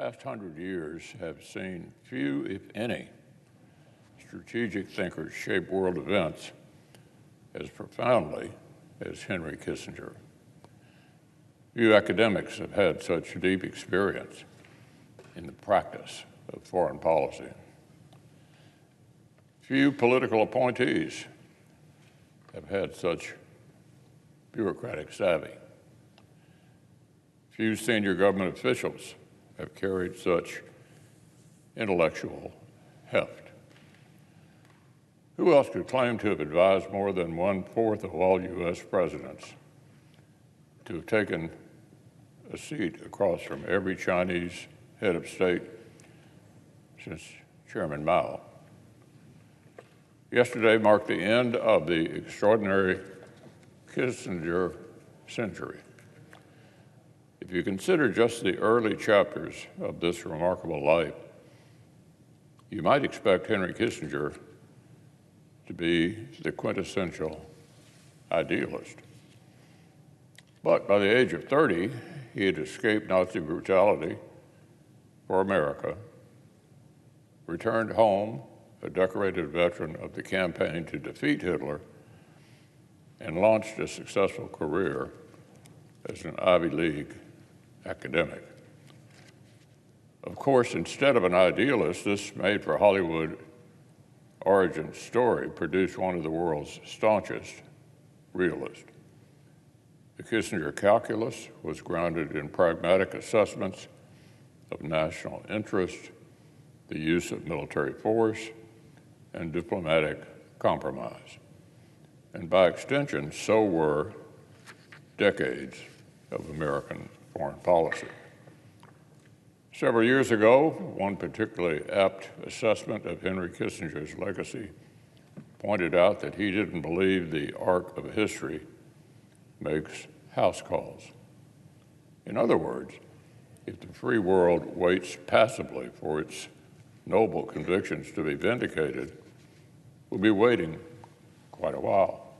past 100 years have seen few, if any, strategic thinkers shape world events as profoundly as Henry Kissinger. Few academics have had such deep experience in the practice of foreign policy. Few political appointees have had such bureaucratic savvy. Few senior government officials have carried such intellectual heft. Who else could claim to have advised more than 1/4 of all U.S. presidents, to have taken a seat across from every Chinese head of state since Chairman Mao? Yesterday marked the end of the extraordinary Kissinger century. If you consider just the early chapters of this remarkable life, you might expect Henry Kissinger to be the quintessential idealist. But by the age of 30, he had escaped Nazi brutality for America, returned home a decorated veteran of the campaign to defeat Hitler, and launched a successful career as an Ivy League academic. Of course, instead of an idealist, this made-for-Hollywood origin story produced one of the world's staunchest realists. The Kissinger calculus was grounded in pragmatic assessments of national interest, the use of military force, and diplomatic compromise. And by extension, so were decades of American foreign policy. Several years ago, one particularly apt assessment of Henry Kissinger's legacy pointed out that he didn't believe the arc of history makes house calls. In other words, if the free world waits passively for its noble convictions to be vindicated, we'll be waiting quite a while.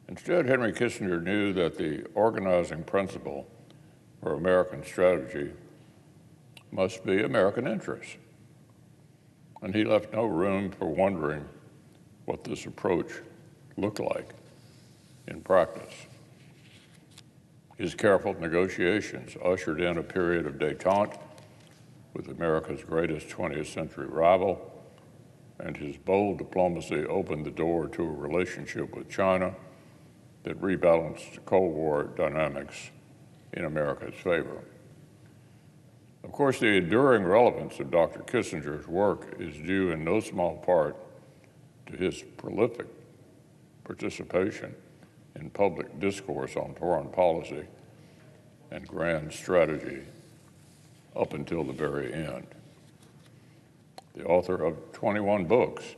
Instead, Henry Kissinger knew that the organizing principle for American strategy must be American interests, and he left no room for wondering what this approach looked like in practice. His careful negotiations ushered in a period of détente with America's greatest 20th century rival, and his bold diplomacy opened the door to a relationship with China that rebalanced Cold War dynamics in America's favor. Of course, the enduring relevance of Dr. Kissinger's work is due in no small part to his prolific participation in public discourse on foreign policy and grand strategy up until the very end. The author of 21 books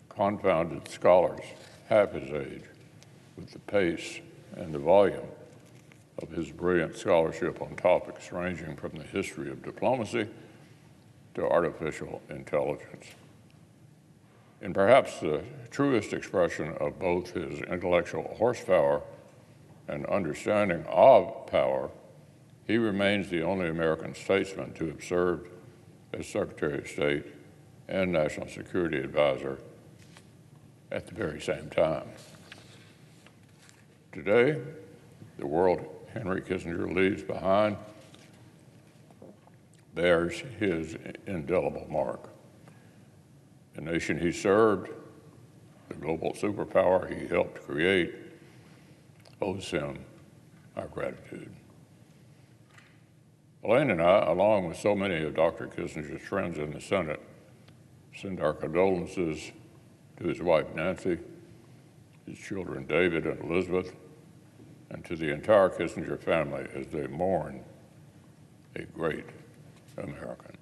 confounded scholars half his age with the pace and the volume of his brilliant scholarship on topics ranging from the history of diplomacy to artificial intelligence. In perhaps the truest expression of both his intellectual horsepower and understanding of power, he remains the only American statesman to have served as Secretary of State and National Security Advisor at the very same time. Today, the world Henry Kissinger leaves behind bears his indelible mark. The nation he served, the global superpower he helped create, owes him our gratitude. Elaine and I, along with so many of Dr. Kissinger's friends in the Senate, send our condolences to his wife, Nancy, his children, David and Elizabeth, and to the entire Kissinger family as they mourn a great American.